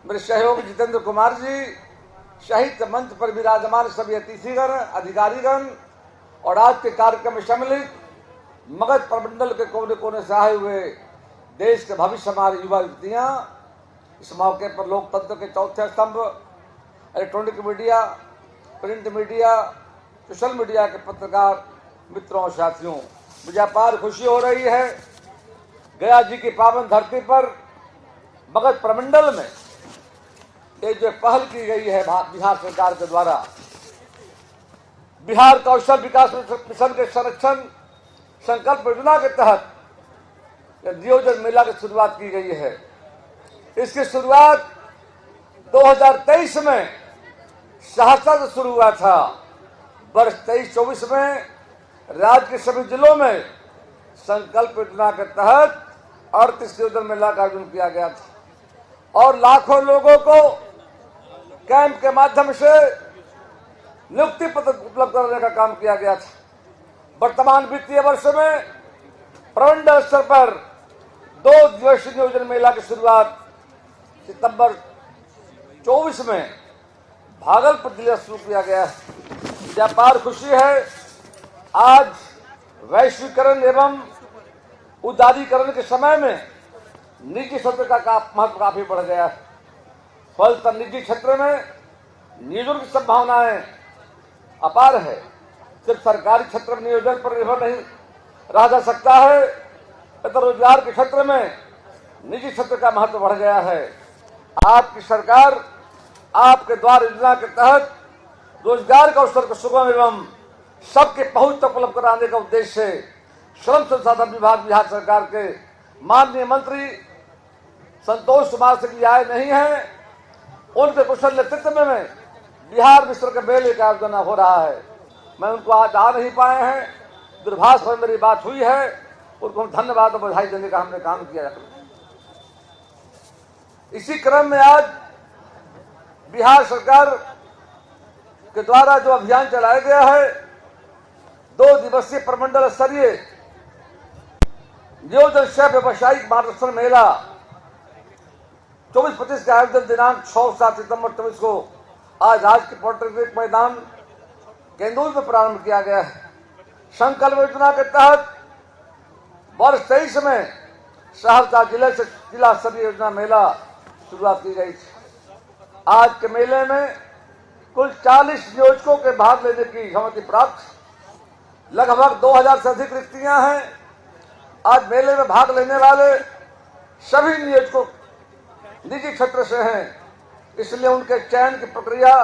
मेरे सहयोगी जितेंद्र कुमार जी, साहित्य मंच पर विराजमान सभी अतिथिगण, अधिकारीगण और आज के कार्यक्रम में सम्मिलित मगध प्रमंडल के कोने कोने से आए हुए देश के भविष्य हमारे युवा युवतियां, इस मौके पर लोकतंत्र के चौथे स्तंभ electronic media, print media, social media के पत्रकार मित्रों और साथियों, मुझे अपार खुशी हो रही है। गया जी की पावन धरती पर मगध प्रमंडल में ये जो पहल की गई है बिहार सरकार के द्वारा, बिहार कौशल विकास मिशन के संरक्षण संकल्प योजना के तहत नियोजन मेला की शुरुआत की गई है। इसकी शुरुआत 2023 में सहरसा से शुरू हुआ था। वर्ष 23-24 में राज्य के सभी जिलों में संकल्प योजना के तहत 38 नियोजन मेला का आयोजन किया गया था और लाखों लोगों को कैंप के माध्यम से नियुक्ति पत्र उपलब्ध कराने का काम किया गया था। वर्तमान वित्तीय वर्ष में प्रमंडल स्तर पर 2 दिवसीय नियोजन मेला की शुरुआत सितंबर 24 में भागलपुर जिले से शुरू किया गया है। मुझे अपार खुशी है, आज वैश्वीकरण एवं उदारीकरण के समय में निजी क्षेत्र का महत्व काफी बढ़ गया है। फलतः निजी क्षेत्र में नियोजन की संभावनाएं अपार है। सिर्फ सरकारी क्षेत्र में नियोजन पर निर्भर नहीं रहा जा सकता है, तथा रोजगार के क्षेत्र में निजी क्षेत्र का महत्व बढ़ गया है। आपकी सरकार आपके द्वार योजना के तहत रोजगार के अवसर को सुगम एवं सबके पहुंच तक उपलब्ध कराने का उद्देश्य से श्रम संसाधन विभाग बिहार सरकार के माननीय मंत्री संतोष कुमार सिंह जी आए नहीं है। उनके कुशल नेतृत्व में बिहार विश्व के मेले का आयोजन हो रहा है। मैं उनको आज आ नहीं पाए हैं, दुर्भाग्य में मेरी बात हुई है, उनको हम धन्यवाद और बधाई देने का हमने काम किया। इसी क्रम में आज बिहार सरकार के द्वारा जो अभियान चलाया गया है, 2 दिवसीय प्रमंडल स्तरीय नियोजन सह व्यवसायिक मार्गदर्शन मेला 24-25 का आयोजन दिनांक 6-7 सितंबर 24 को आज राज्य के पॉलिटेक्निक मैदान केंदुल में प्रारंभ किया गया है। संकल्प योजना के तहत वर्ष 23 में सहरसा जिले से जिला स्तरीय योजना मेला शुरुआत की गई थी। आज के मेले में कुल 40 नियोजकों के भाग लेने की अनुमति प्राप्त। लगभग 2000 से अधिक रिक्तियां हैं। आज मेले में भाग लेने वाले सभी नियोजकों निजी क्षेत्र से हैं, इसलिए उनके चयन की प्रक्रिया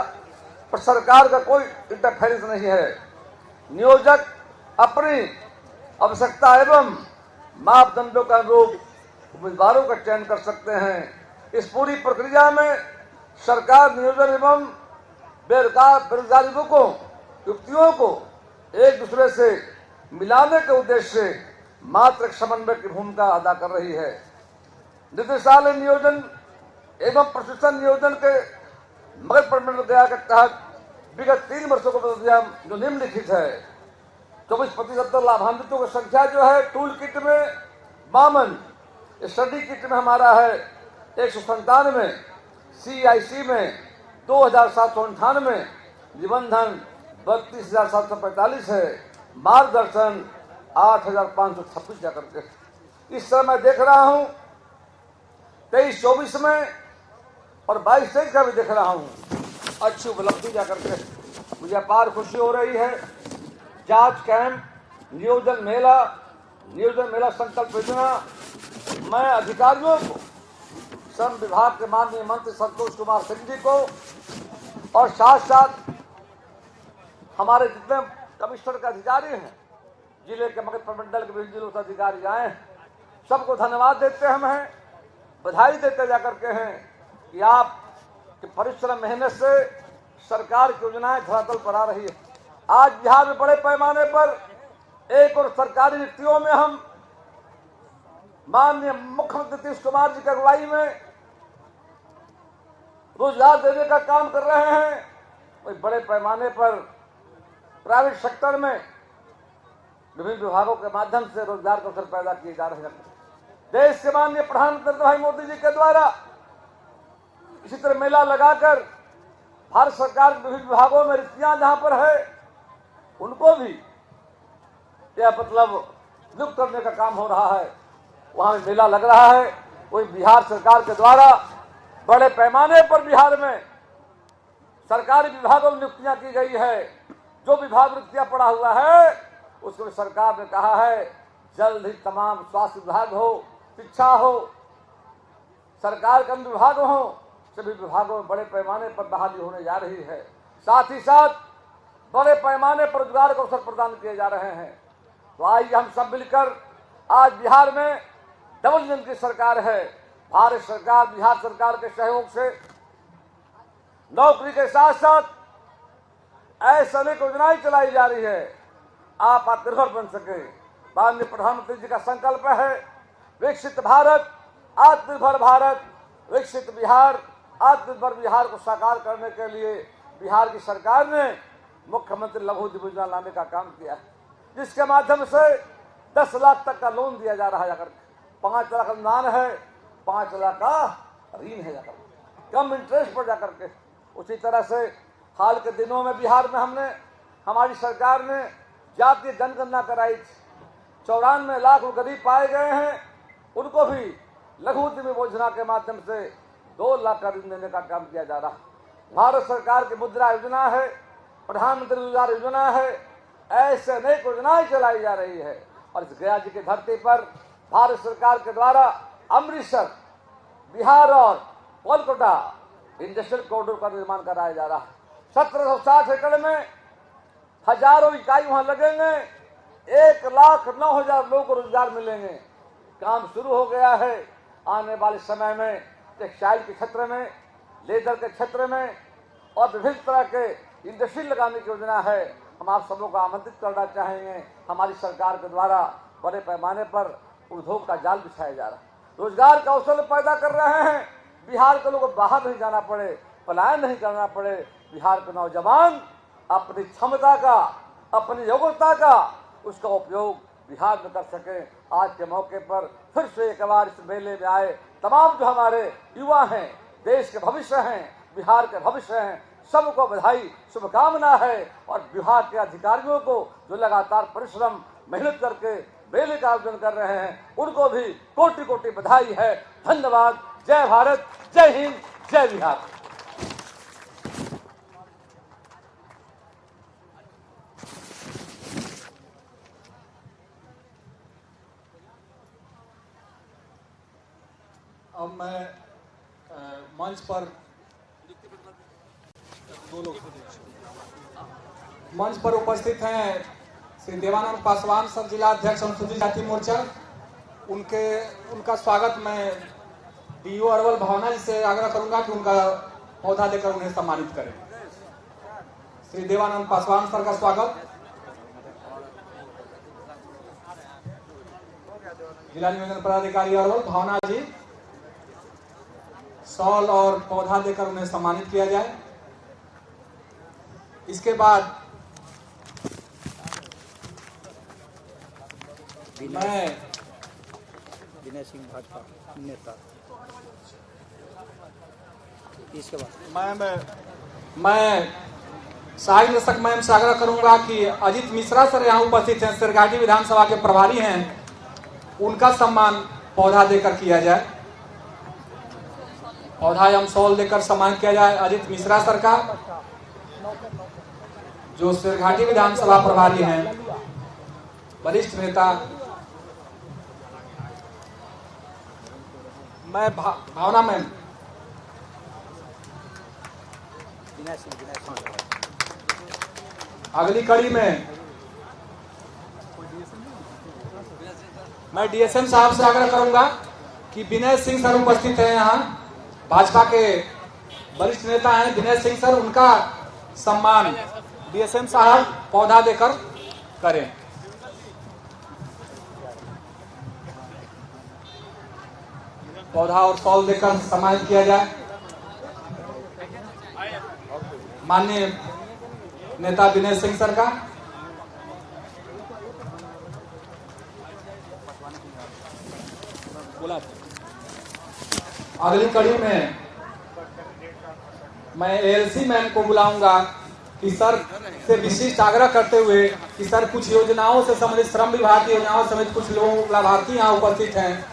पर सरकार का कोई इंटरफेरेंस नहीं है। नियोजक अपनी आवश्यकता एवं मापदंडों के अनुरूप उम्मीदवारों का चयन कर सकते हैं। इस पूरी प्रक्रिया में सरकार नियोजन एवं बेरोजगार युवकों युवतियों को एक दूसरे से मिलाने के उद्देश्य से मात्र समन्वय की भूमिका अदा कर रही है। निदेशालय नियोजन एवं प्रशिक्षण नियोजन के मगध प्रमंडल गया के तहत विगत 3 वर्षों को जो निम्नलिखित है। 24% लाभान्वितों की संख्या जो है टूल किट में 52, स्टडी किट में हमारा है 197, CIC में 2798, निबंधन 32,745 है, मार्गदर्शन 8,526 जाकर के। इस समय मैं देख रहा हूं 23-24 में और 22-23 का भी देख रहा हूं अच्छी उपलब्धि जाकर के मुझे अपार खुशी हो रही है। जांच कैंप, नियोजन मेला संकल्प योजना, मैं अधिकारियों को, श्रम विभाग के माननीय मंत्री संतोष कुमार सिंह जी को और साथ साथ हमारे जितने कमिश्नर के अधिकारी हैं, जिले के मगध प्रमंडल के विभिन्न जिलों से अधिकारी आए हैं, सबको धन्यवाद देते हैं, बधाई देते जाकर के हैं कि आप के परिश्रम मेहनत से सरकार की योजनाएं धरातल पर आ रही है। आज बिहार में बड़े पैमाने पर एक और सरकारी नीतियों में हम माननीय मुख्यमंत्री नीतीश कुमार जी की अगुवाई में रोजगार देने का काम कर रहे हैं। वही बड़े पैमाने पर प्राइवेट सेक्टर में विभिन्न विभागों के माध्यम से रोजगार के अवसर पैदा किए जा रहे हैं। देश के माननीय प्रधानमंत्री भाई मोदी जी के द्वारा इसी तरह मेला लगाकर भारत सरकार के विभिन्न विभागों में रिक्तियां जहां पर है उनको भी यह मतलब नियुक्त करने का काम हो रहा है। वहां मेला लग रहा है। वही बिहार सरकार के द्वारा बड़े पैमाने पर बिहार में सरकारी विभागों में नियुक्तियां की गई है। जो विभाग रिक्तियां पड़ा हुआ है उसको भी सरकार ने कहा है जल्द ही तमाम स्वास्थ्य विभाग हो, शिक्षा हो, सरकार के अन्य विभाग हो, सभी विभागों में बड़े पैमाने पर बहाली होने जा रही है। साथ ही साथ बड़े पैमाने पर रोजगार के अवसर प्रदान किए जा रहे हैं। तो आइए हम सब मिलकर, आज बिहार में डबल इंजन की सरकार है। भारत सरकार बिहार सरकार के सहयोग से नौकरी के साथ साथ ऐसे अनेक योजनाएं चलाई जा रही है आप आत्मनिर्भर बन सके। माननीय प्रधानमंत्री जी का संकल्प है विकसित भारत, आत्मनिर्भर भारत, विकसित बिहार। आत्मनिर्भर बिहार को साकार करने के लिए बिहार की सरकार ने मुख्यमंत्री लघु उद्योग योजना लाने का काम किया है, जिसके माध्यम से 10 लाख तक का लोन दिया जा रहा है। जाकर 5 लाख अनुदान है, 5 लाख का ऋण है, जाकर कम इंटरेस्ट पर जाकर के। उसी तरह से हाल के दिनों में बिहार में हमारी सरकार ने जातीय जनगणना कराई थी। 94 लाख गरीब पाए गए हैं, उनको भी लघु उद्यम योजना के माध्यम से 2 लाख का ऋण देने का काम किया जा रहा है। भारत सरकार की मुद्रा योजना है, प्रधानमंत्री रोजगार योजना है, ऐसे अनेक योजनाएं चलाई जा रही है। और इस गया जी की धरती पर भारत सरकार के द्वारा अमृतसर, बिहार और कोलकाता इंडस्ट्रियल कॉरिडोर का निर्माण कराया जा रहा है। 1760 एकड़ में हजारों इकाई वहां लगेंगे, 1,09,000 लोगों को रोजगार मिलेंगे। काम शुरू हो गया है। आने वाले समय में टेक्सटाइल के क्षेत्र में, लेदर के क्षेत्र में और विभिन्न तरह के इंडस्ट्री लगाने की योजना है। हम आप सबों को आमंत्रित करना चाहेंगे। हमारी सरकार के द्वारा बड़े पैमाने पर उद्योग का जाल बिछाया जा रहा है, रोजगार का अवसर पैदा कर रहे हैं। बिहार के लोगों को बाहर नहीं जाना पड़े, पलायन नहीं करना पड़े। बिहार के नौजवान अपनी क्षमता का, अपनी योग्यता का उसका उपयोग बिहार में कर सके। आज के मौके पर फिर से एक बार इस मेले में आए तमाम जो हमारे युवा हैं, देश के भविष्य हैं, बिहार के भविष्य हैं, सबको बधाई, शुभकामना है। और बिहार के अधिकारियों को जो लगातार परिश्रम मेहनत करके मेले का आयोजन कर रहे हैं, उनको भी कोटि कोटि बधाई है। धन्यवाद। जय भारत, जय हिंद, जय बिहार। अब मैं मंच पर उपस्थित हैं श्री देवानंद पासवान सर, जिला अध्यक्ष अनुसूचित जाति मोर्चा। उनका स्वागत मैं डीओ अरवल भावना जी से आग्रह करूंगा कि उनका पौधा देकर उन्हें सम्मानित करें। श्री देवानंद पासवान सर का स्वागत। जिला नियोजन पदाधिकारी अरवल भावना जी, शॉल और पौधा देकर उन्हें सम्मानित किया जाए। इसके बाद मैं विनय सिंह भाजपा नेता। इसके बाद मैं साहित्य निदेशक मैम से आग्रह करूंगा कि अजित मिश्रा सर यहाँ उपस्थित हैं, सिरगाटी विधानसभा के प्रभारी हैं, उनका सम्मान पौधा देकर किया जाए। पौधा एवं शॉल देकर सम्मानित किया जाए अजित मिश्रा सर का, जो सिरघाटी विधानसभा प्रभारी हैं, वरिष्ठ नेता। मैं भावना मैम। अगली कड़ी में मैं डीएसएम साहब से आग्रह करूंगा कि विनय सिंह सर उपस्थित हैं यहाँ, भाजपा के वरिष्ठ नेता हैं विनय सिंह सर, उनका सम्मान डीएसएम साहब पौधा देकर करें। पौधा और शॉल देकर सम्मानित किया जाए। माननीय नेता विनय सिंह सर का। अगली कड़ी में मैं एएलसी मैम को बुलाऊंगा कि सर से विशिष्ट आग्रह करते हुए कि सर कुछ योजनाओं से संबंधित, श्रम विभाग की योजनाओं समेत कुछ लोग लाभार्थी यहाँ उपस्थित हैं,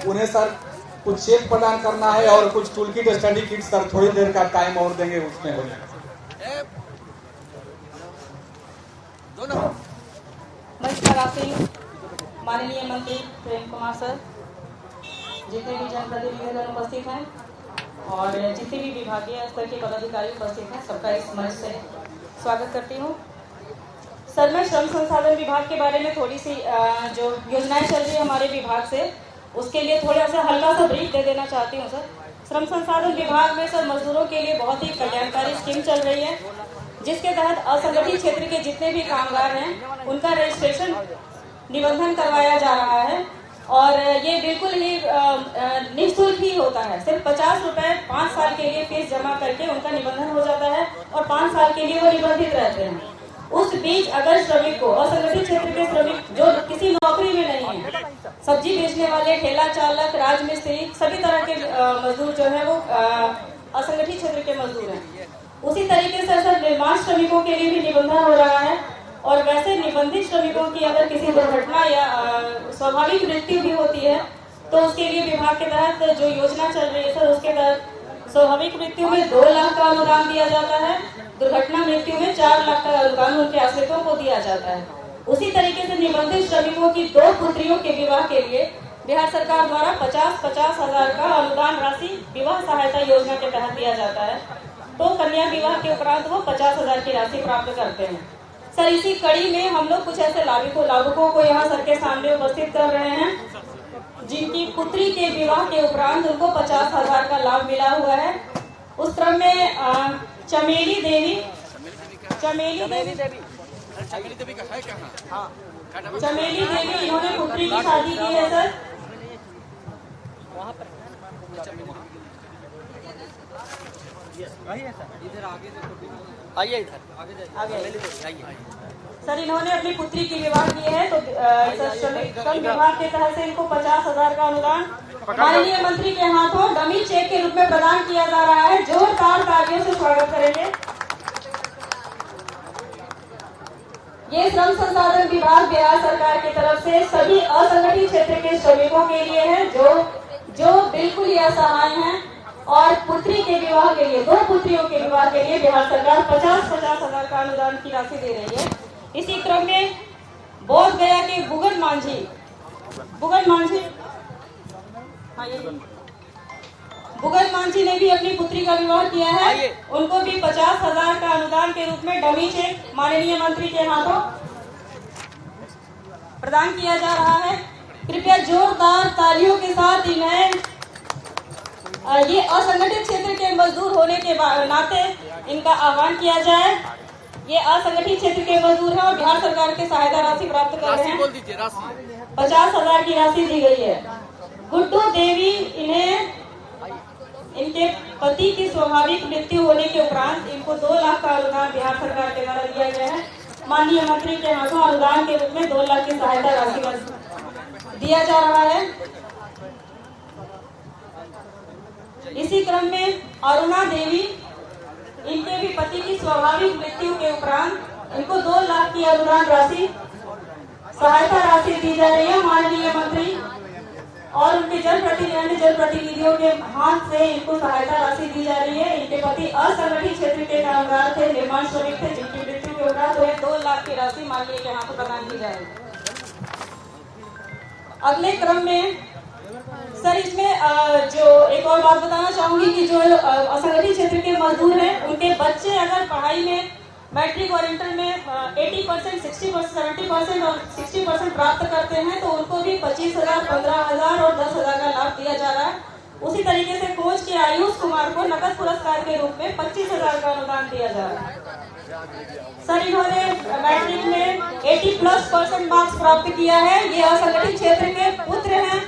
उन्हें सर कुछ चेक प्रदान करना है और कुछ tool kit, study kit sir थोड़ी देर का टाइम और देंगे उसमें हो जाएगा। मंच पर आसीन माननीय मंत्री प्रेम कुमार सर, जितने भी जनप्रतिनिधिगण उपस्थित हैं और जितने भी विभागीय स्तर के पदाधिकारी उपस्थित हैं, सबका इस मंच से स्वागत करती हूँ। सर, मैं श्रम संसाधन विभाग के बारे में थोड़ी सी जो योजनाएं चल रही है हमारे विभाग से, उसके लिए थोड़ा सा हल्का सा ब्रीफ दे देना चाहती हूँ। सर, श्रम संसाधन विभाग में सर मजदूरों के लिए बहुत ही कल्याणकारी स्कीम चल रही है, जिसके तहत असंगठित क्षेत्र के जितने भी कामगार हैं उनका रजिस्ट्रेशन, निबंधन करवाया जा रहा है और ये बिल्कुल ही निःशुल्क ही होता है। सिर्फ 50 रुपए 5 साल के लिए फीस जमा करके उनका निबंधन हो जाता है और 5 साल के लिए वो निबंधित रहते हैं। उस बीच अगर श्रमिक को, असंगठित क्षेत्र के श्रमिक जो किसी नौकरी में नहीं है, सब्जी बेचने वाले, ठेला चालक, राजमिस्त्री, सभी तरह के मजदूर जो है वो असंगठित क्षेत्र के मजदूर हैं। उसी तरीके से सर निर्माण श्रमिकों के लिए भी निबंधन हो रहा है और वैसे निबंधित श्रमिकों की अगर किसी दुर्घटना या स्वाभाविक मृत्यु भी होती है तो उसके लिए विभाग के तहत जो योजना चल रही है सर, उसके तहत स्वाभाविक मृत्यु में 2 लाख का अनुदान दिया जाता है, दुर्घटना मृत्यु में 4 लाख का अनुदान उनके आश्रितों को दिया जाता है। उसी तरीके से निबंधित श्रमिकों की 2 पुत्रियों के विवाह के लिए बिहार सरकार द्वारा 50-50 हजार का अनुदान राशि विवाह सहायता योजना के तहत दिया जाता है। तो कन्या विवाह के उपरांत वो 50 हजार की राशि प्राप्त करते हैं। सर, इसी कड़ी में हम लोग कुछ ऐसे लाभुकों को यहाँ सर के सामने उपस्थित कर रहे हैं जिनकी पुत्री के विवाह के उपरांत उनको 50 हजार का लाभ मिला हुआ है। उस क्रम में चमेली देवी इन्होंने पुत्री की शादी की है सर। आइए इधर आगे सर, इन्होंने अपनी पुत्री की विवाह की है तो श्रम विभाग के तहत से इनको 50 हजार का अनुदान माननीय मंत्री के हाथों डमी चेक के रूप में प्रदान किया जा रहा है। जोरदार तालियों से स्वागत करेंगे। ये श्रम संसाधन विभाग बिहार सरकार की तरफ से सभी असंगठित क्षेत्र के श्रमिकों के लिए है जो बिल्कुल ही असहाय हैं और पुत्री के विवाह के लिए, 2 पुत्रियों के विवाह के लिए बिहार सरकार 50-50 हजार का अनुदान की राशि दे रही है। इसी क्रम में बोध गया के बुगन मांझी ने भी अपनी पुत्री का विवाह किया है। उनको भी 50 हजार का अनुदान के रूप में डमी चेक माननीय मंत्री के हाथों प्रदान किया जा रहा है। कृपया जोरदार तालियों के साथ इन्हें, ये असंगठित क्षेत्र के मजदूर होने के नाते इनका आह्वान किया जाए। ये असंगठित क्षेत्र के मजदूर हैं और बिहार सरकार के सहायता राशि प्राप्त कर रहे हैं। 50 हजार की राशि दी गई है। गुड्डू देवी, इन्हें इनके पति की स्वाभाविक मृत्यु होने के उपरांत इनको 2 लाख का अनुदान बिहार सरकार के द्वारा दिया गया है। माननीय मंत्री के हाथों अनुदान के रूप में 2 लाख की सहायता राशि दिया जा रहा है। इसी क्रम में अरुणा देवी, इनके भी पति की स्वाभाविक मृत्यु के उपरांत इनको 2 लाख की अनुदान राशि, सहायता राशि दी जा रही है। माननीय मंत्री और उनके जनप्रतिनिधियों के हाथ से इनको सहायता राशि दी जा रही है। इनके पति असंगठित क्षेत्र के कामगार थे, निर्माण श्रमिक थे, जिनकी मृत्यु के उपरांत उन्हें 2 लाख की राशि माननीय के हाथों प्रदान की जाएगी। अगले क्रम में सर, इसमें जो एक और बात बताना चाहूंगी कि जो असंगठित क्षेत्र के मजदूर हैं उनके बच्चे अगर पढ़ाई में मैट्रिक और इंटर में 80%, 60%, 70% और 60% प्राप्त करते हैं तो उनको भी 25,000, 15,000 और 10,000 का लाभ दिया जा रहा है। उसी तरीके से कोच के आयुष कुमार को नकद पुरस्कार के रूप में 25,000 का अनुदान दिया जा रहा है। सर, इन्होंने मैट्रिक में 80+% मार्क्स प्राप्त किया है। ये असंगठित क्षेत्र के पुत्र हैं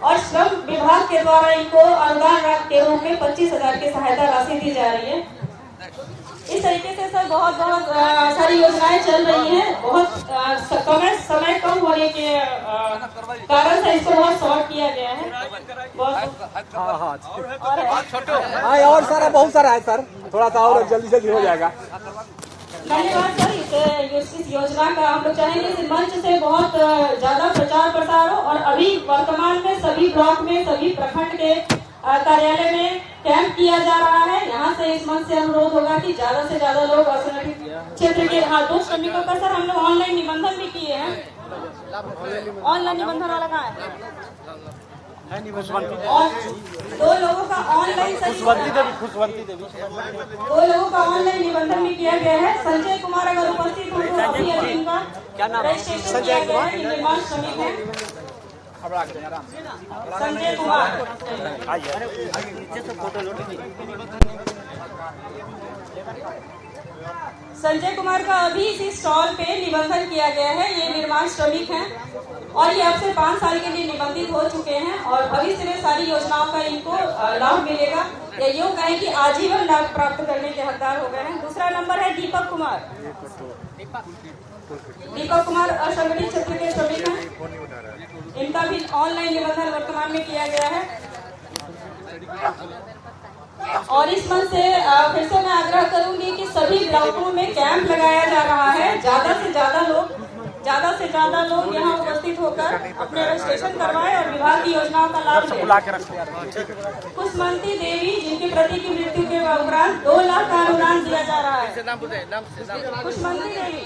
और श्रम विभाग के द्वारा इनको अनुदान के रूप में 25,000 की सहायता राशि दी जा रही है। इस तरीके से सर बहुत सारी योजनाएं चल रही हैं। बहुत समय कम होने के कारण से इसको बहुत शॉर्ट किया गया है। और सारा बहुत सारा है सर, थोड़ा सा और जल्दी हो जाएगा। धन्यवाद सर। इस योजना का हम लोग चाहेंगे इस मंच से बहुत ज्यादा प्रचार प्रसार हो और अभी वर्तमान में सभी ब्लॉक में सभी प्रखंड के कार्यालय में कैंप किया जा रहा है। यहाँ से इस मंच से अनुरोध होगा कि ज्यादा से ज्यादा लोग असंगठित क्षेत्र के 2 श्रमिकों का सर हम लोग ऑनलाइन निबंधन भी किए हैं। ऑनलाइन निबंधन वाला कहाँ है? और 2 लोगों का ऑनलाइन खुशवंती देवी 2 लोगों का ऑनलाइन निबंधन भी किया गया है। संजय कुमार अगर उपस्थित हो तो अभी इनका रजिस्ट्रेशन किया गया है। निर्माण श्रमिक है संजय कुमार। संजय कुमार का अभी इसी स्टॉल पे निबंधन किया गया है। ये निर्माण श्रमिक हैं और ये अब से 5 साल के लिए निबंधित हो चुके हैं और भविष्य में सारी योजनाओं का इनको लाभ मिलेगा। या यूँ कहें कि आजीवन लाभ प्राप्त करने के हकदार हो गए हैं। दूसरा नंबर है दीपक कुमार। दीपक कुमार असंगठित क्षेत्र के श्रमिक हैं। इनका भी ऑनलाइन निबंधन वर्तमान में किया गया है। और इस मंच से फिर से मैं आग्रह करूंगी कि सभी ब्लॉकों में कैंप लगाया जा रहा है। ज्यादा से ज्यादा लोग यहाँ उपस्थित होकर अपने रजिस्ट्रेशन करवाएं और विभाग की योजनाओं का लाभ लें। खुशवंती देवी जिनके पति की मृत्यु के उपरांत 2 लाख का अनुदान दिया जा रहा है। खुशवंती देवी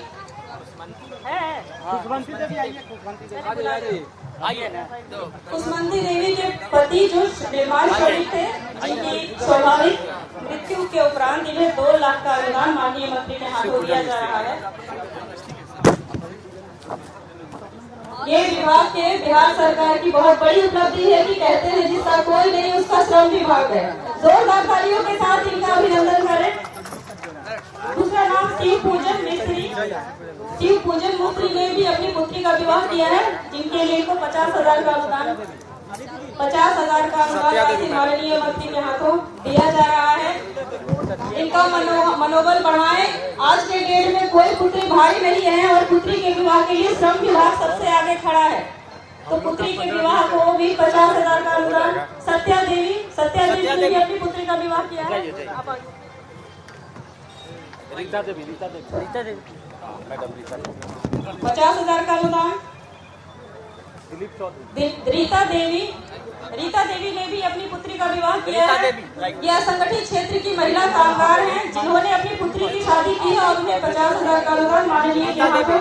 खुशवंती देवी के पति जो निर्माण श्रमिक थे जिनकी स्वाभाविक मृत्यु के उपरांत इन्हें 2 लाख का अनुदान माननीय मंत्री के हाथों दिया जा रहा है। ये विभाग के बिहार सरकार की बहुत बड़ी उपलब्धि है कि कहते हैं जिसका कोई नहीं उसका श्रम विभाग है। जोरदार तालियों के साथ इनका अभिनंदन करें। दूसरा नाम शिव पूजन मिस्त्री। शिव पूजन मिस्त्री ने भी अपनी पुत्री का विवाह किया है जिनके लिए इनको 50,000 का अनुदान राशि माननीय मंत्री के हाथों दिया जा रहा है। इनका मनोबल बढ़ाएं। आज के डेट में कोई पुत्री भारी नहीं है और पुत्री के विवाह के लिए श्रम विभाग सबसे आगे खड़ा है। तो पुत्री के विवाह को भी 50,000 का अनुदान। सत्या देवी ने भी अपनी पुत्री का विवाह किया है। रीता देवी 50,000 का अनुदान। रीता देवी ने भी अपनी पुत्री का विवाह किया है। यह असंगठित क्षेत्र की महिला कामगार हैं जिन्होंने अपनी पुत्री की शादी की है और उन्हें 50,000 का अनुदान माननीय के हाथों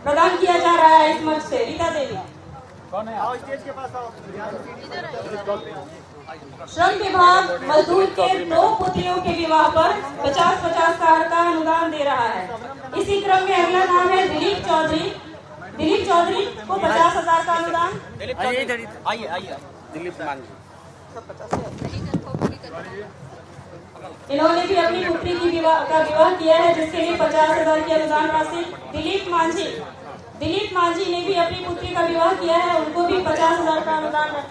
प्रदान किया जा रहा है। इस मंच से रीता देवी श्रम विभाग मजदूर के 2 पुत्रियों के विवाह पर 50,000 का अनुदान दे रहा है। इसी क्रम में अगला नाम है दिलीप चौधरी को 50,000 का अनुदान। इन्होंने भी अपनी पुत्री की विवाह किया है जिसके लिए 50,000 की अनुदान राशि। दिलीप मांझी ने भी अपनी पुत्री का विवाह किया है, उनको भी 50,000 का अनुदान है।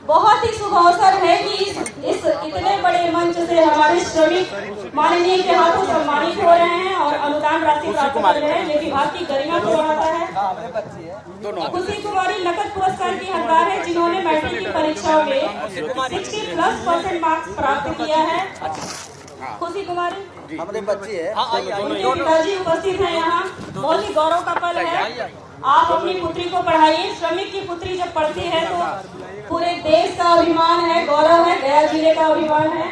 बहुत ही शुभ अवसर है कि इस इतने बड़े मंच से हमारे श्रमिक माननीय के हाथों सम्मानित हो रहे हैं और अनुदान राशि प्राप्त कर रहे हैं। ये विभाग की गरिमा को बढ़ाता है। खुशी कुमारी नकद पुरस्कार की हकदार है जिन्होंने मैट्रिक की परीक्षाओं में 60+% मार्क्स प्राप्त किया है। खुशी कुमारी हमारे बच्चे है। उनके पिताजी उपस्थित है यहाँ। बहुत ही गौरव का पल है। आप अपनी पुत्री को पढ़ाइए। श्रमिक की पुत्री जब पढ़ती है तो पूरे देश का अभिमान है, गौरव है, गया जिले का अभिमान है।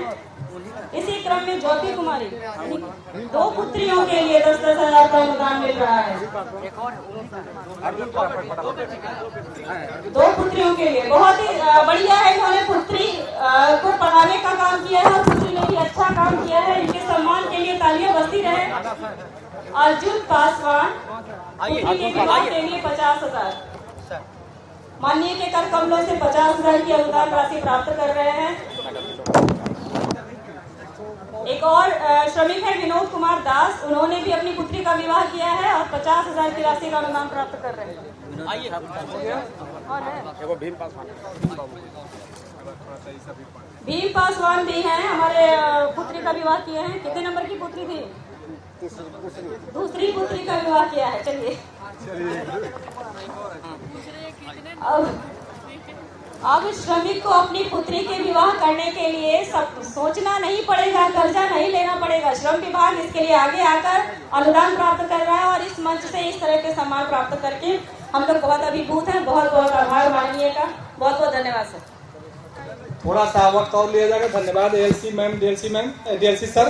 इसी क्रम में ज्योति कुमारी 2 पुत्रियों के लिए 10,000 का अनुदान मिल रहा है। 2 पुत्रियों के लिए बहुत ही बढ़िया है। इन्होंने पुत्री को पढ़ाने का काम किया है और पुत्री ने भी अच्छा काम किया है। इनके सम्मान के लिए तालियां बजती रहे। अर्जुन पासवान पुत्री के विवाह के लिए 50,000 माननीय के कर कमलों से 50,000 की अनुदान राशि प्राप्त कर रहे हैं। एक और श्रमिक है विनोद कुमार दास। उन्होंने भी अपनी पुत्री का विवाह किया है और 50,000 की राशि का अनुदान प्राप्त कर रहे हैं। भीम पासवान भी हैं, हमारे पुत्री का विवाह किए हैं। कितने नंबर की पुत्री थी? दूसरी पुत्री का विवाह किया है। चलिए अब श्रमिक को अपनी पुत्री के विवाह करने के लिए सब सोचना नहीं पड़ेगा, कर्जा नहीं लेना पड़ेगा। श्रम विभाग इसके लिए आगे आकर अनुदान प्राप्त कर रहा है और इस मंच से इस तरह के सम्मान प्राप्त करके हम लोग बहुत अभिभूत हैं। बहुत बहुत आभार माननीय का, बहुत बहुत धन्यवाद सर। थोड़ा सा वक्त और लिया जाएगा। धन्यवाद डीएलसी मैम, डीएलसी सर।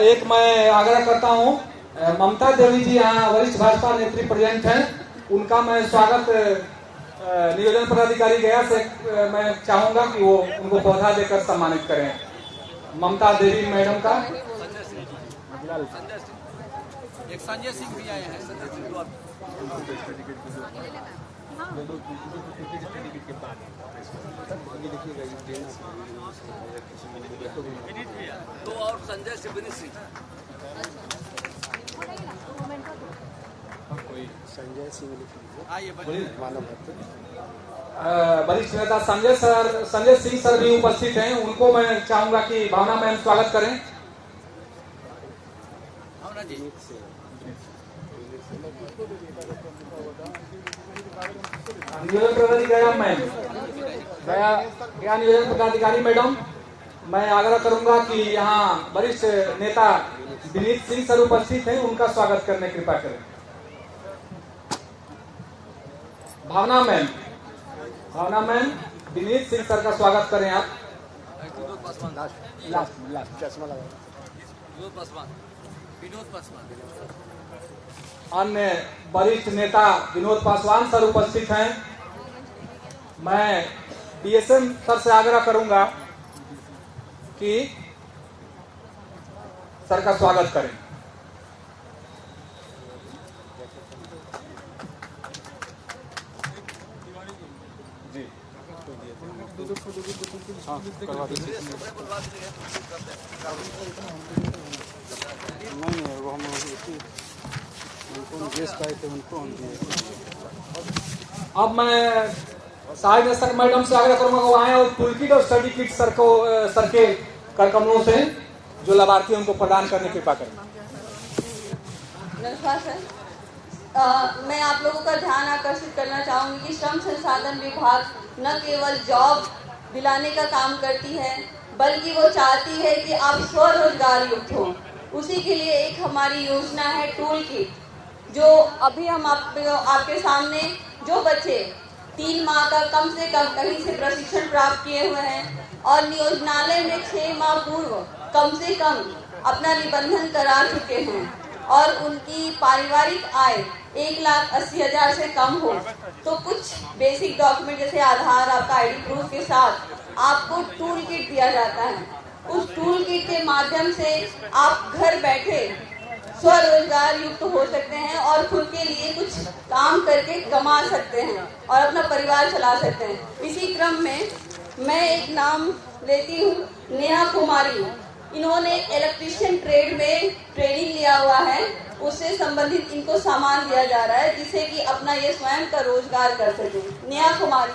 एक मैं आग्रह करता हूँ, ममता देवी जी यहाँ वरिष्ठ भाजपा नेत्री प्रेजेंट हैं, उनका मैं स्वागत नियोजन पदाधिकारी गया से मैं चाहूंगा कि वो उनको पौधा देकर सम्मानित करें। ममता देवी मैडम का। एक संजय सिंह भी आए हैं। तो और संजय सिंह संजय सिंह वरिष्ठ नेता संजय सिंह सर भी उपस्थित हैं, उनको मैं चाहूंगा कि भावना मैम स्वागत करें। भावना जी। नियोजन पदाधिकारी गया मैम, गया नियोजन पदाधिकारी मैडम, मैं आग्रह करूंगा कि यहाँ वरिष्ठ नेता विनीत सिंह सर उपस्थित हैं, उनका स्वागत करने की कृपा करें। भावना मैम, विनीत सिंह सर का स्वागत करें आप। विनोद पासवान। अन्य वरिष्ठ नेता विनोद पासवान सर उपस्थित हैं। मैं डीएसएम सर से आग्रह करूंगा कि सर का स्वागत करें। जी हाँ करवा दीजिए। नहीं वो हम उनको गेस्ट आए थे, उनको हम दिए। अब मैं साहिब सर मैडम से आग्रह करूंगा वो आए और टूल किट और स्टडी किट सर के कर कमलों से जो लाभार्थी उनको प्रदान करने की कृपा करें। नमस्कार सर। मैं आप लोगों का ध्यान आकर्षित करना चाहूँगी कि श्रम संसाधन विभाग न केवल जॉब दिलाने का काम करती है, बल्कि वो चाहती है कि आप स्वरोजगार युक्त हो। उसी के लिए एक हमारी योजना है टूल किट, जो अभी हम आपके सामने जो बच्चे 3 माह का कम से कम कहीं से प्रशिक्षण प्राप्त किए हुए हैं और नियोजनालय में 6 माह पूर्व कम से कम अपना निबंधन करा चुके हैं और उनकी पारिवारिक आय 1,80,000 से कम हो, तो कुछ बेसिक डॉक्यूमेंट जैसे आधार, आपका आईडी प्रूफ के साथ आपको टूल किट दिया जाता है। उस टूल किट के माध्यम से आप घर बैठे स्वरोजगार युक्त हो सकते हैं और खुद के लिए कुछ काम करके कमा सकते हैं और अपना परिवार चला सकते हैं। इसी क्रम में मैं एक नाम लेती हूँ, नेहा कुमारी। इन्होंने इलेक्ट्रीशियन ट्रेड में ट्रेनिंग लिया हुआ है, उससे संबंधित इनको सामान दिया जा रहा है जिससे कि अपना ये स्वयं का रोजगार कर सके। नेहा कुमारी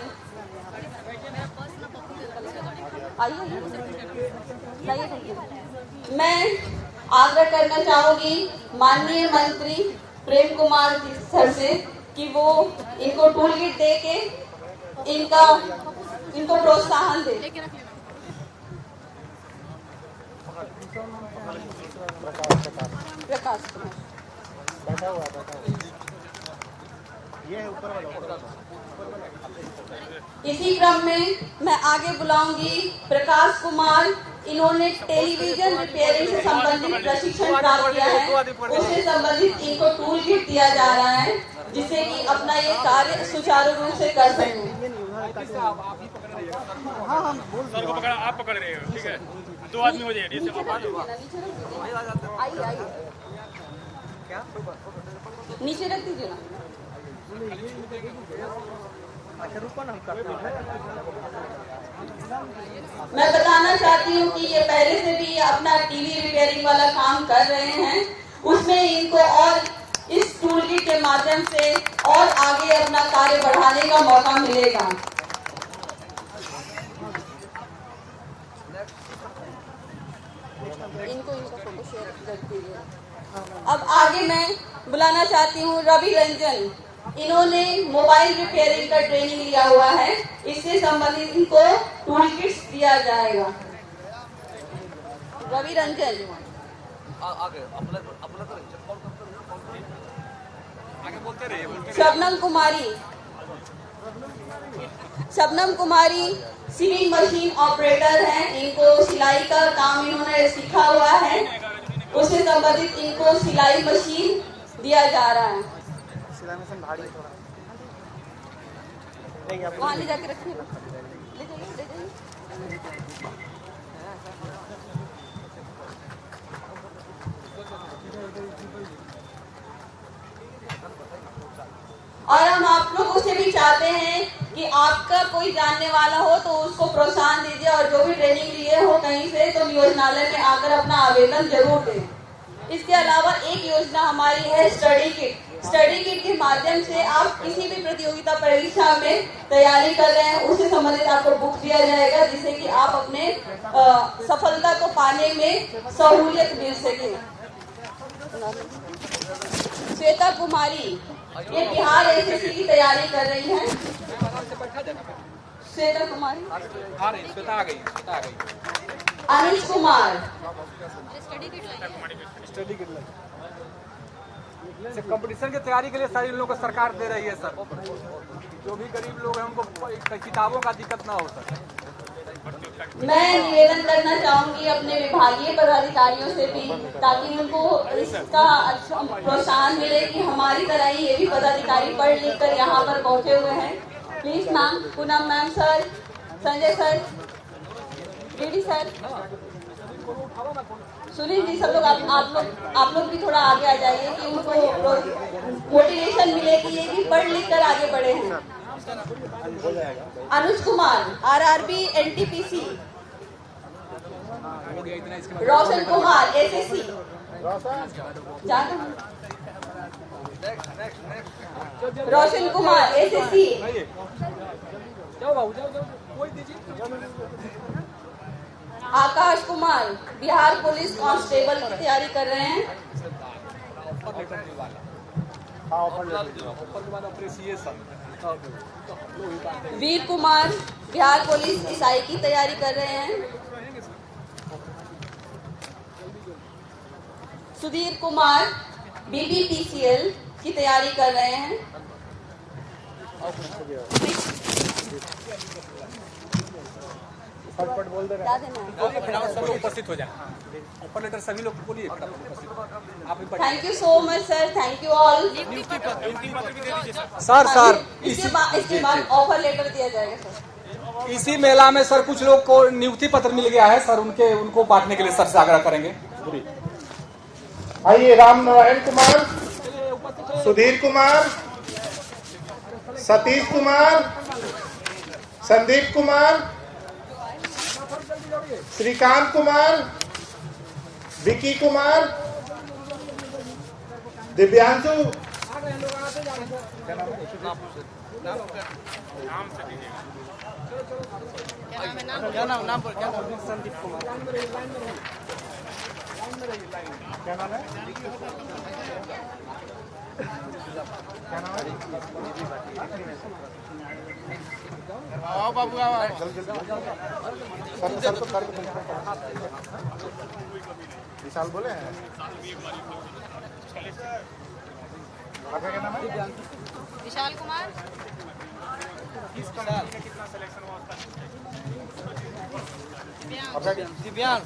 मैं आग्रह करना चाहूंगी माननीय मंत्री प्रेम कुमार सर से कि वो इनको टूल किट दे के इनको प्रोत्साहन दे। प्रकाश बैठा हुआ ये है ऊपर वाला। इसी क्रम में मैं आगे बुलाऊंगी प्रकाश कुमार। इन्होंने टेलीविजन रिपेयरिंग से संबंधित प्रशिक्षण प्राप्त किया है, उससे संबंधित इनको टूल किट दिया जा रहा है जिससे कि अपना ये कार्य सुचारू रूप से कर सकें। सर को पकड़ा, आप पकड़ रहे हो, ठीक है? 2 आदमी हो जाए। नीचे रख दीजिए ना। मैं बताना चाहती हूँ कि ये पहले से भी अपना टीवी रिपेयरिंग वाला काम कर रहे हैं, उसमें इनको और इस टूल किट के माध्यम से और आगे अपना कार्य बढ़ाने का मौका मिलेगा। इनको इनका फोटो शेयर कर दीजिए। अब आगे मैं बुलाना चाहती हूँ रवि रंजन। इन्होंने मोबाइल रिपेयरिंग का ट्रेनिंग लिया हुआ है, इससे संबंधित इनको टूल किट्स दिया जाएगा। रवि रंजन। शबनम कुमारी। शबनम कुमारी सीविंग मशीन ऑपरेटर हैं, इनको सिलाई का काम इन्होंने सीखा हुआ है, उससे संबंधित इनको सिलाई मशीन दिया जा रहा है। सिलाई मशीन भारी है थोड़ा। वहाँ ले जाके रखिए, ले जाइए, ले जाइए। और हम आप लोगों से भी चाहते हैं कि आपका कोई जानने वाला हो तो उसको प्रोत्साहन दीजिए, और जो भी ट्रेनिंग लिए हो कहीं से तो योजनालय में आकर अपना आवेदन जरूर दें। इसके अलावा एक योजना हमारी है स्टडी किट। स्टडी किट के माध्यम से आप किसी भी प्रतियोगिता परीक्षा में तैयारी कर रहे हैं, उससे संबंधित आपको बुक दिया जाएगा, जिससे कि आप अपने सफलता को पाने में सहूलियत मिल सके। श्वेता कुमारी, ये बिहार एसएससी की तैयारी कर रही है। श्वेता कुमारी। अनिश कुमार। स्टडी के लिए कंपटीशन की तैयारी के लिए सारी लोगों को सरकार दे रही है सर। जो भी गरीब लोग हैं उनको किताबों का दिक्कत ना हो सर। मैं निवेदन करना चाहूंगी अपने विभागीय पदाधिकारियों से भी, ताकि उनको इसका अच्छा प्रोत्साहन मिले कि हमारी तरह ही ये भी पदाधिकारी पढ़ लिख कर यहाँ पर पहुँचे हुए हैं। Please ma'am, Poonam ma'am sir, Sanjay sir, DD sir, Sunil ji, सब लोग आप लोग भी थोड़ा आगे आ जाइए कि उनको मोटिवेशन मिले कि ये भी पढ़ लिख कर आगे बढ़े हैं। Anuj Kumar, RRB NTPC. Roshan Kumar, SSC. Roshan Kumar, SSC. Akash Kumar, Bihar police constable की तैयारी कर रहे हैं। वीर कुमार, बिहार पुलिस ईसाई की तैयारी कर रहे हैं। सुधीर कुमार, बीबीपीसीएल की तैयारी कर रहे हैं। बोल दे रहे हैं। उपस्थित हो जाए। ऑपरेटर सभी लोग बोलिए। Thank you so much sir, thank you all. Sir इसके बाद ऑफर लेटर दिया जाएगा सर। इसी मेला में सर कुछ लोग को नियुक्ति पत्र मिल गया है सर, उनको बांटने के लिए सर से आग्रह करेंगे। आइए, राम नारायण कुमार, सुधीर कुमार, सतीश कुमार, संदीप कुमार, श्रीकांत कुमार, विकी कुमार, दिव्यांशु, क्या नाम पर क्या संदीप कुमार। क्या नाम है? क्या नाम है? आओ बाबू आओ। सर तो विशाल बोले हैं। आपका क्या नाम है? विशाल कुमार। कितना सिलेक्शन हुआ आपका दिव्यांश।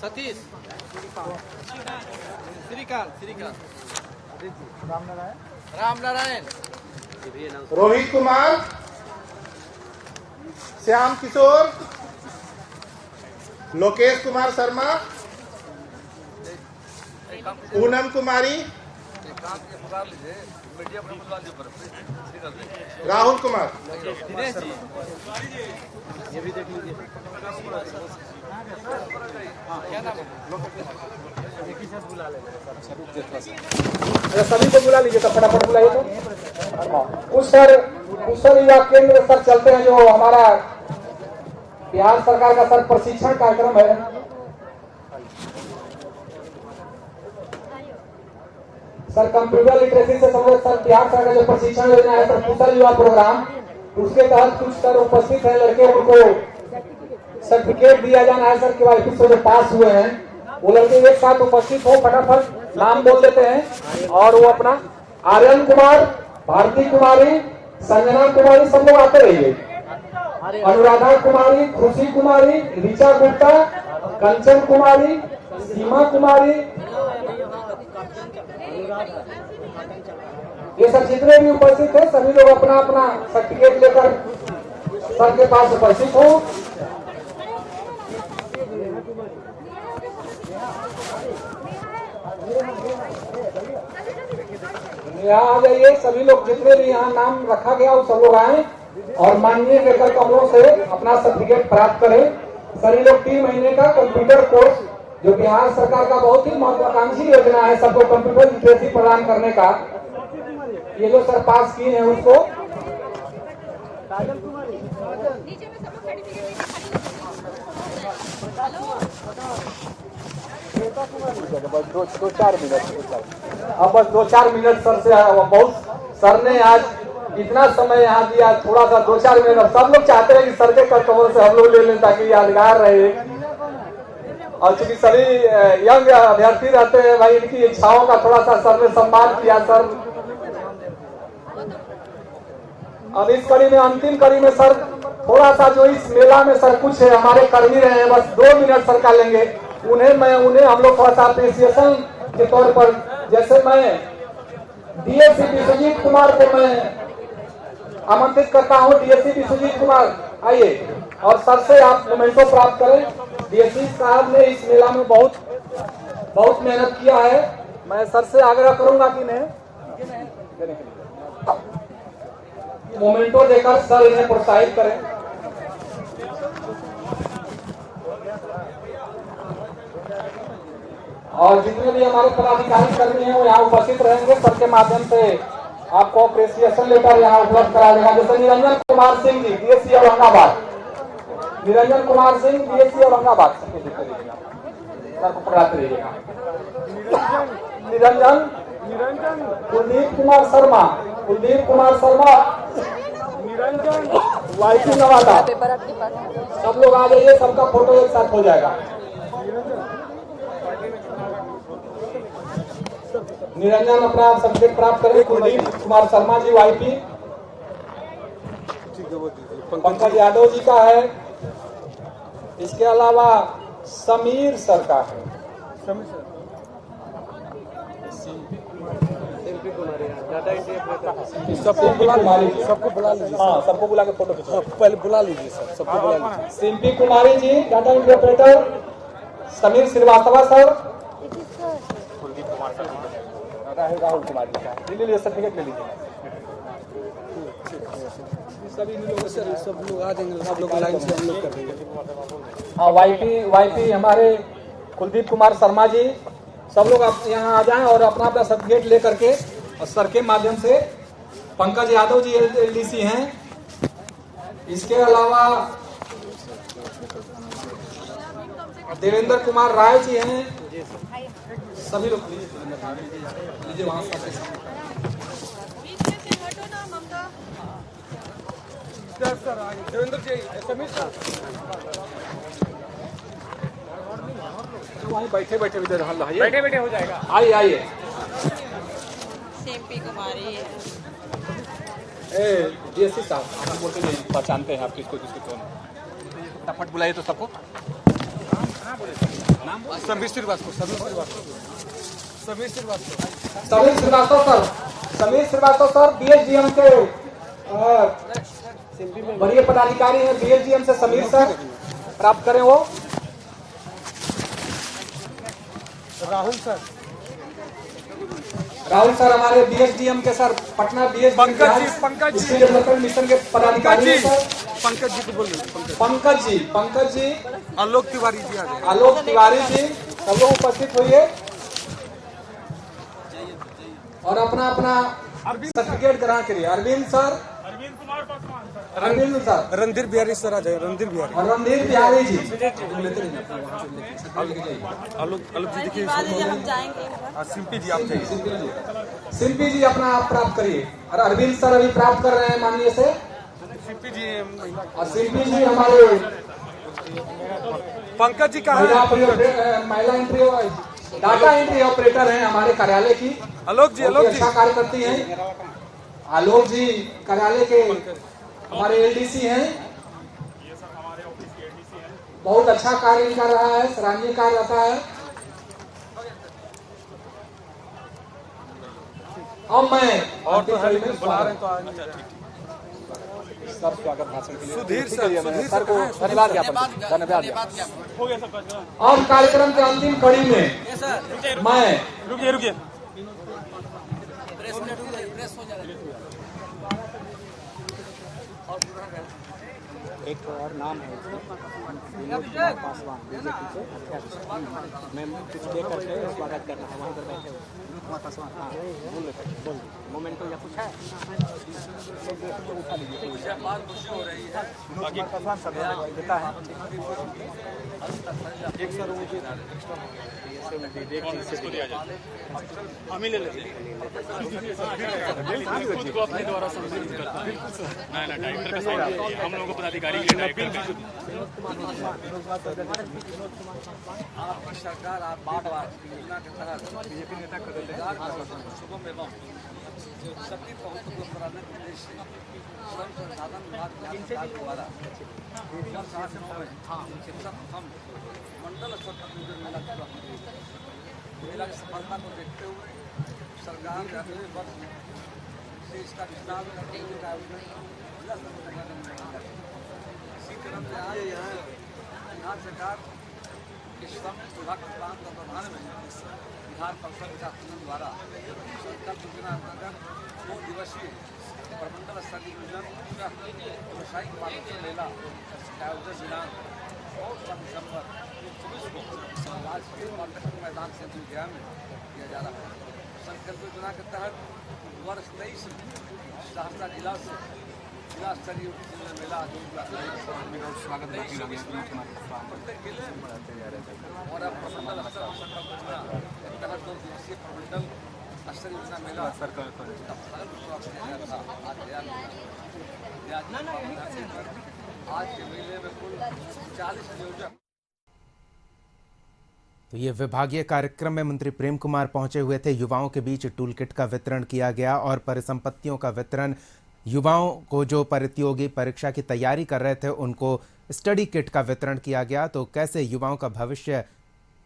सतीश, श्रीकांत, राम नारायण, रोहित कुमार, श्याम किशोर, लोकेश कुमार शर्मा, पूनम कुमारी, राहुल कुमार। दिनेश जी, ये भी देख लीजिए। क्या नाम है? एक ही साथ बुला लेंगे सभी को बुला लीजिए, तो फटाफट बुलाइए तो। उस सर कुशल युवा केंद्र सर चलते हैं, जो हमारा बिहार सरकार का सर प्रशिक्षण कार्यक्रम है। सर कंप्यूटर लिटरेसी से संबंधित सर बिहार सरकार का जो प्रशिक्षण योजना है सर कुशल युवा प्रोग्राम, उसके तहत कुछ सर उपस्थित है लड़के, उनको सर्टिफिकेट दिया जाना है सर के वाइफ से जो पास हुए हैं वो लड़के एक साथ उपस्थित हो, फटाफट नाम बोल देते हैं और वो अपना आर्यन कुमार, भारती कुमारी, संजना कुमारी, सब लोग आते रहिए, अनुराधा कुमारी, खुशी कुमारी, ऋचा गुप्ता, कंचन कुमारी, सीमा कुमारी, ये सब जितने भी उपस्थित है सभी लोग अपना अपना सर्टिफिकेट लेकर सर के पास उपस्थित हो। यहाँ आ जाइए सभी लोग, जितने भी यहाँ नाम रखा गया वो सब लोग आए और माननीय लेकर कमरों से अपना सर्टिफिकेट प्राप्त करें। सभी लोग 3 महीने का कंप्यूटर कोर्स, जो बिहार सरकार का बहुत ही महत्वाकांक्षी योजना है सबको कंप्यूटर लिटरेसी प्रदान करने का, ये जो सर पास किए हैं उसको बस 2-4 मिनट सर से, बहुत सर ने आज इतना समय यहाँ दिया, थोड़ा सा 2-4 मिनट सब लोग चाहते हैं कि सर के कस्टमर से हम लोग ले लें ताकि यादगार रहे। और चूंकि सभी यंग अभ्यर्थी रहते हैं भाई, इनकी इच्छाओं का थोड़ा सा सर ने सम्मान किया। सर अब इस कड़ी में, अंतिम कड़ी में सर थोड़ा सा जो इस मेला में सर कुछ हमारे कर्मी रहे हैं, बस 2 मिनट सर का लेंगे, उन्हें हम लोग थोड़ा सा अप्रिसिएशन के तौर पर, जैसे मैं डीएससी विश्वजीत कुमार को मैं आमंत्रित करता हूं। डीएससी विश्वजीत कुमार आइए और सर से आप मोमेंटो प्राप्त करें। डीएससी साहब ने इस मेला में बहुत मेहनत किया है। मैं सर से आग्रह करूंगा कि इन्हें मोमेंटो देकर सर इन्हें प्रोत्साहित करें। और जितने भी हमारे पदाधिकारी कर्मी हैं वो यहाँ उपस्थित रहेंगे, सर के माध्यम से आपको अप्रिसिएशन लेटर यहाँ उपलब्ध करा देगा। जैसे Niranjan Kumar Singh ji, DSC Aurangabad, Niranjan Kumar Singh DSC Aurangabad, sir को पकड़ाते रहिएगा। निरंजन कुलदीप कुमार शर्मा, निरंजन वाईपी नवादा, सब लोग आ जाइए, सबका फोटो एक साथ हो जाएगा। निरंजन अपना सर्टिफिकेट प्राप्त करें। कुलदीप कुमार शर्मा जी वाईपी, पंकज यादव जी का है, इसके अलावा समीर सर का है, सबको बुला लीजिए। हाँ, सबको बुला के फोटो खिंचवाओ, पहले बुला लीजिए सर, सबको बुला लीजिए। Simpi Kumari ji data entry operator, Sameer Srivastava sir, Rahul Kumar ji, ले लीजिए सर्टिफिकेट, ले लीजिए। सभी लोग सर, सब लोग आ जाएंगे, सब लोग लाइन से हम लोग कर देंगे। हाँ, वाईपी हमारे कुलदीप कुमार शर्मा जी, सब लोग आप यहाँ आ जाएं और अपना अपना सर्टिफिकेट ले करके और सर के माध्यम से। पंकज यादव जी एलडीसी हैं, इसके अलावा देवेंद्र कुमार राय जी हैं, सभी लोग लीजिए वहां से। देवेंद्र जी, वहीं बैठे बैठे भी बैठे हो जाएगा। आइए सिम्पी कुमारी डीएससी साहब, आप बोलते नहीं पहचानते हैं आप किसको कौन? फटाफट बुलाइए तो सबको। समीर श्रीवास्तव सर बीएसडीएम के वरीय पदाधिकारी हैं। बीएसडीएम से समीर सर प्राप्त करें वो। राहुल सर हमारे बीएसडीएम के sir, Patna Pankaj ji development mission के पदाधिकारी हैं सर। पंकज जी को बोल रहे, पंकज जी, आलोक तिवारी जी, सब लोग उपस्थित होइए और अपना अपना सर्टिफिकेट ग्रहण करिए। अरविंद अरविंद सर, रणधीर बिहारी सर आ जाए, रणधीर बिहारी। और रणधीर बिहारी जी। आलोक जी देखिए, हम जाएंगे सिंपी जी आप चाहिए। सिंपी जी अपना आप प्राप्त करिए। और अरविंद सर अभी प्राप्त कर रहे हैं माननीय से। सिंपी जी, और सिंपी जी हमारे पंकज जी कहाँ है? महिला एंट्री डाटा एंट्री ऑपरेटर हैं हमारे कार्यालय की। आलोक जी, आलोक जी। अच्छा कार्य करती हैं। आलोक जी कार्यालय के हमारे एलडीसी हैं। बहुत अच्छा कार्य कर रहा है, सराहनीय कार्य रहता है। अब मैं और तो है लेकिन बुला रहे हैं तो आज सर स्वागत भाषण के लिए सुधीर सर को धन्यवाद धन्यवाद हो गया सबका। और कार्यक्रम के अंतिम कड़ी में ये सर मैं रुकिए प्रेस हो जा रहा है। एक और नाम है विनोद कुमार पासवान, बीजेपी से अध्यक्ष। मैं कुछ देख करके स्वागत करना है, वहीं पर बैठे हुए विनोद कुमार पासवान। हाँ बोल बोल मोमेंटो या कुछ है उठा लीजिए। खुशी हो रही है। विनोद कुमार पासवान सर देता है एक सर मुझे इसको दिया जाए, हम ही ले लेते खुद को अपने द्वारा संबोधित करता है। ना टाइगर का साइन दीजिए, हम लोगों को पदाधिकारी के लिए टाइगर का। आपकी सरकार आप बार योजना के तहत बीजेपी नेता सुगम एवं सभी पहुंच को बढ़ाने के उद्देश्य से श्रम संसाधन विभाग द्वारा हम मंडल स्तर पर मेला पूरा मेला की सफलता को देखते हुए सरकार ने अगले वर्ष से इसका विस्तार करने का आयोजन जिला स्तर पर। इसी क्रम से आज बिहार सरकार के श्रम विभाग के प्लान तत्वाधान में बिहार परिषद विकास निगम द्वारा संकल्प योजना अंतर्गत 2 दिवसीय प्रमंडल स्तरीय व्यावसायिक मार्गदर्शन मेला का आयोजन दिनांक 14 दिसंबर 2024 को राजकीय मार्केटिंग मैदान से गया में किया जा रहा है। संकल्प योजना के तहत वर्ष 23 में सहरसा जिला से जिला स्तरीय मेला स्वागत प्रत्येक जिले और अब प्रमंडल स्तर पर संकल्प योजना के तहत 2 दिवसीय प्रमंडल स्तरीय योजना मेला आज के मेले में कुल 40 नियोजक। तो ये विभागीय कार्यक्रम में मंत्री प्रेम कुमार पहुंचे हुए थे। युवाओं के बीच टूल किट का वितरण किया गया और परिसंपत्तियों का वितरण। युवाओं को जो प्रतियोगी परीक्षा की तैयारी कर रहे थे उनको स्टडी किट का वितरण किया गया। तो कैसे युवाओं का भविष्य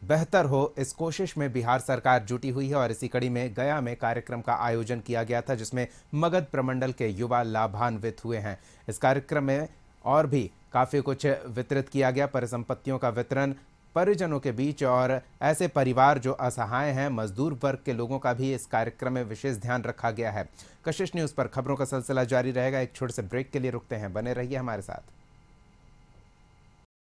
बेहतर हो, इस कोशिश में बिहार सरकार जुटी हुई है और इसी कड़ी में गया में कार्यक्रम का आयोजन किया गया था जिसमें मगध प्रमंडल के युवा लाभान्वित हुए हैं। इस कार्यक्रम में और भी काफ़ी कुछ वितरित किया गया, परिसंपत्तियों का वितरण परिजनों के बीच और ऐसे परिवार जो असहाय हैं, मजदूर वर्ग के लोगों का भी इस कार्यक्रम में विशेष ध्यान रखा गया है। कशिश न्यूज़ पर खबरों का सिलसिला जारी रहेगा। एक छोटे से ब्रेक के लिए रुकते हैं, बने रहिए हमारे साथ।